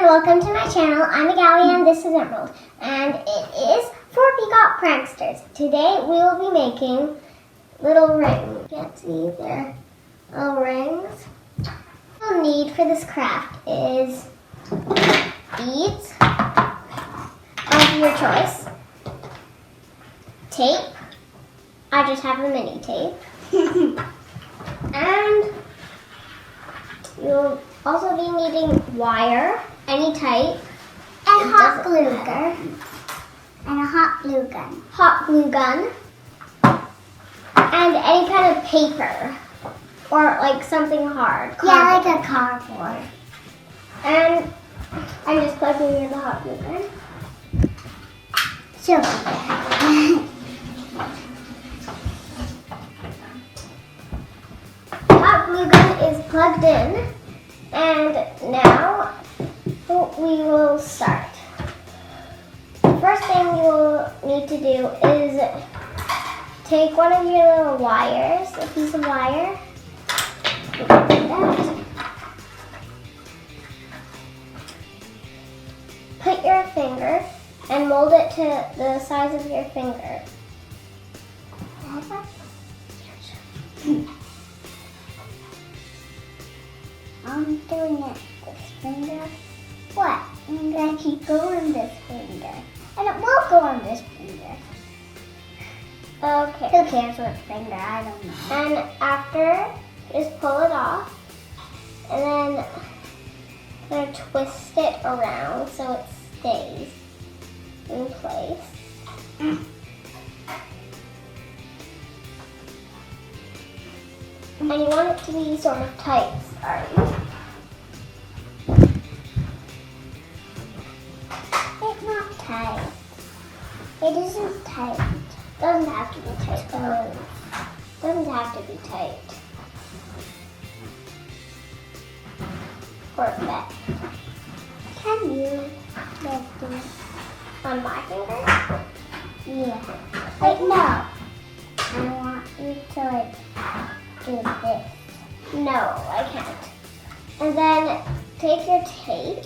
welcome to my channel. I'm Magali and this is Emerald. And it is for Peacock Pranksters. Today we will be making little rings. Can't see, they're little rings. What we'll need for this craft is beads of your choice, tape. I just have a mini tape. And you'll also be needing wire, any type, and hot glue gun. And a hot glue gun. Hot glue gun. And any kind of paper. Or like something hard. Cardboard. Yeah, like a cardboard. And I'm just plugging in the hot glue gun. She'll be there. Hot glue gun is plugged in. And now we will start. The first thing you will need to do is take one of your little wires, a piece of wire, like that. Put your finger and mold it to the size of your finger. I'm doing it this finger. What? I'm going to keep going this finger. And it will go on this finger. Okay. Who cares what finger? I don't know. And after, just pull it off. And then I'm going to twist it around so it stays in place. And you want it to be sort of tight, sorry. It's not tight. It isn't tight. Doesn't have to be tight though. Doesn't have to be tight. Perfect. Can you like this on my finger? Yeah. Wait, no. I want you to like do this. No, I can't. And then take your tape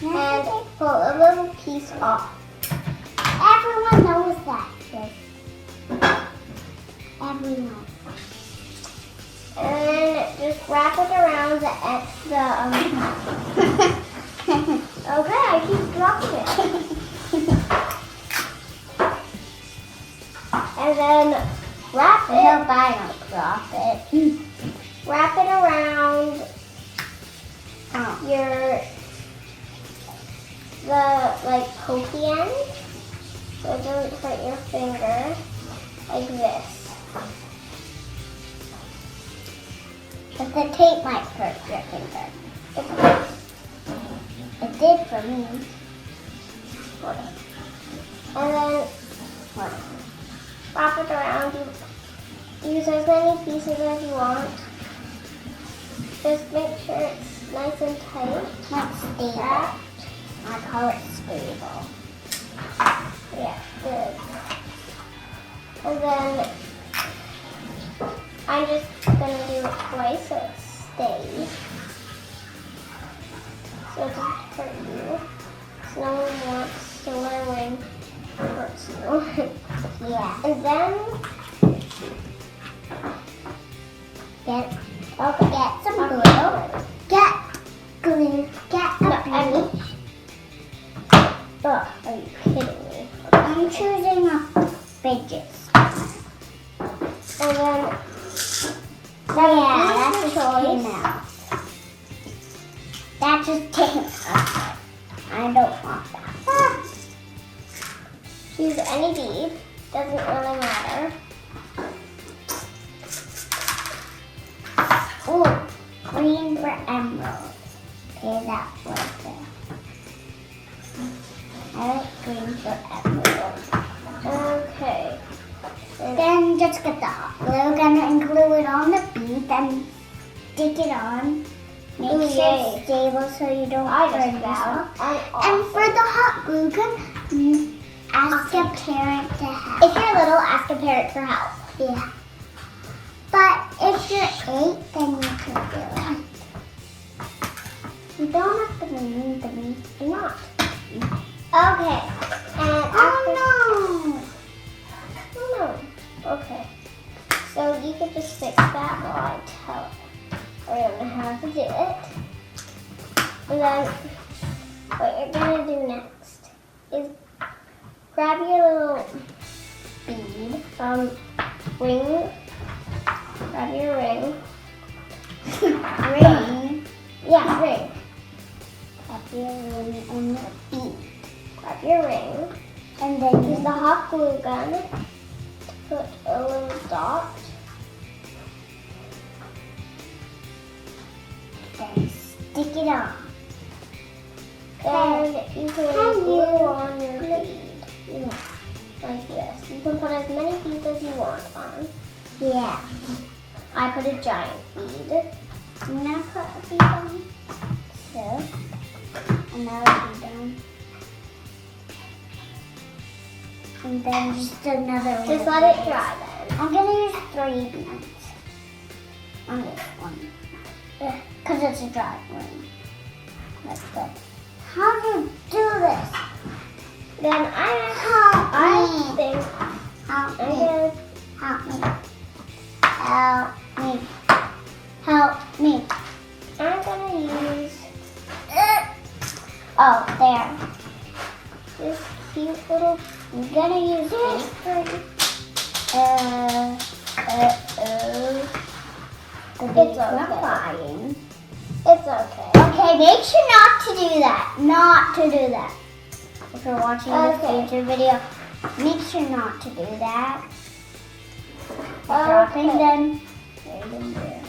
and pull a little piece off. Everyone knows that. Everyone. And then just wrap it around Okay, I keep dropping it. And then wrap it. I hope I don't drop it. Wrap it around the pokey end, so it doesn't hurt your finger, like this. But the tape might hurt your finger. It did for me. And then wrap it around. Use as many pieces as you want. Just make sure it's nice and tight. Not stable. I call it stable. Yeah, good. And then I'm just going to do it twice so it stays. So it doesn't hurt you. So no one wants to wear a ring that hurts you. Yeah. And then get some glue. Get glue. Get a glue. Ugh, are you kidding me? I'm choosing a fidgets. And then, that's a choice. That just came out. I don't want that. Choose any bead. Doesn't really matter. Oh, green for emerald. Okay, that was it. I like green for emerald. Okay. Then just get the hot glue gun and glue it on the bead, then stick it on. Make sure it's stable so you don't burn yourself. And for the hot glue gun, ask a parent to help. If you're little, ask a parent for help. Yeah. But if you're 8, then you You don't have to mean to me. Do not. Okay. And oh no. Okay. So you can just fix that while I tell everyone how to do it. And then what you're gonna do next is grab your little bead, ring. Grab your ring. Ring. Yeah, ring. Grab your ring and your bead. Grab your ring, and then use the hot glue gun to put a little dot. Then stick it on. And you can glue on your bead. Yeah. Like this. You can put as many beads as you want on. Yeah. I put a giant bead. I'm gonna put a bead on. So, another bead on. And then just another one. Just let it dry then. I'm gonna use 3 beads on this one. Because it's a dry one. That's good. How do you do this? Then I think help me. I'm gonna use there. This cute little. I'm gonna use this for. It's okay. It's okay. Okay, make sure not to do that. Not to do that. If you're watching this YouTube video, make sure not to do that. Dropping them right in there.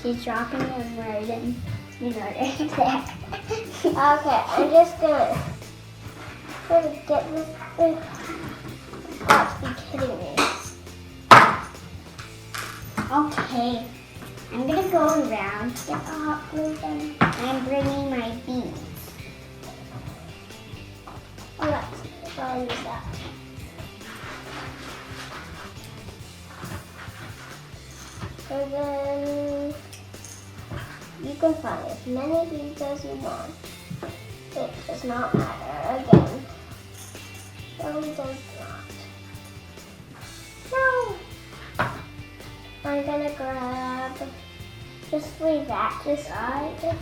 She's dropping them right in, right there. Okay, I'm just gonna try to get this thing. Got to be kidding me. Okay, I'm gonna go around to get the hot glue gun. I'm bringing my beads. Alright, so I'll use that. And then you can find as many beads as you want. It does not matter again. No, it does not. No! I'm gonna grab, just leave that to side.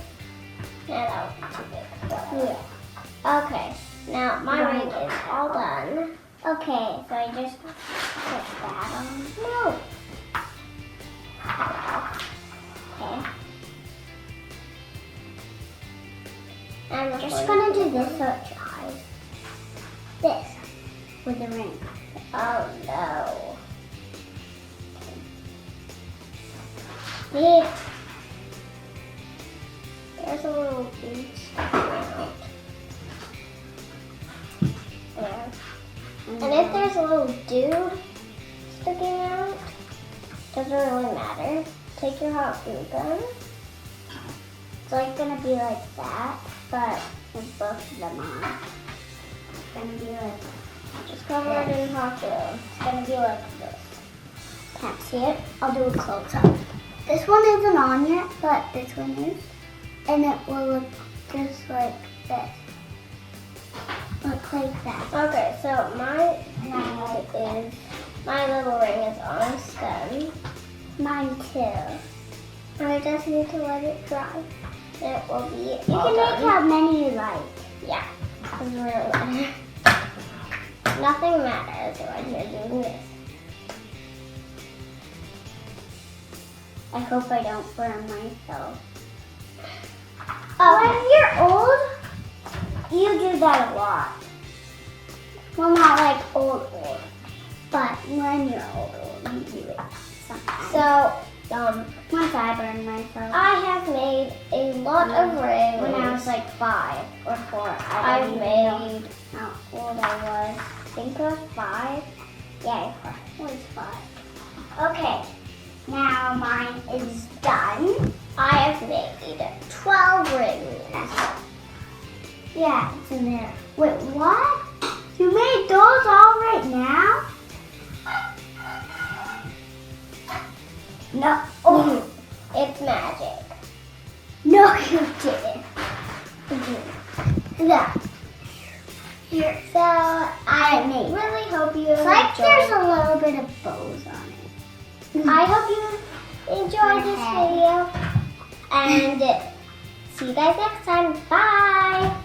Yeah, that was too big. Yeah. Okay, now my ring is all done. Okay, so I just put that on. No! Okay. And I'm just gonna do this so it dries. This with the ring. Oh no. See? There's a little bead sticking out. There. And if there's a little dude sticking out, doesn't really matter. Take your hot glue gun. It's like gonna be like that, but with both of them on. It's gonna be like, just cover it in hot glue. It's gonna be like this. Can't see it? I'll do a close up. This one isn't on yet, but this one is. And it will look just like this. Look like that. Okay, so my little ring is on a stem. Mine too. I just need to let it dry. It will be. You can make how many you like. Yeah, doesn't really matter. Nothing matters when you're doing this. I hope I don't burn myself. When you're old, you do that a lot. Well, not like old, but when you're old, you do it sometimes. So, once I burned myself. I have made a lot of rings. When I was like 5 or 4, I've made how old I was. I think I was 5. Yeah, I was 5. Okay. Now mine is done. I have made 12 rings. Yeah, it's in there. Wait, what? You made those all right now? No. Oh, It's magic. No, you didn't. Yeah. Here. So I really hope you It's like enjoyed. there's a little bit of bows on it. I hope you enjoyed this video. And see you guys next time. Bye.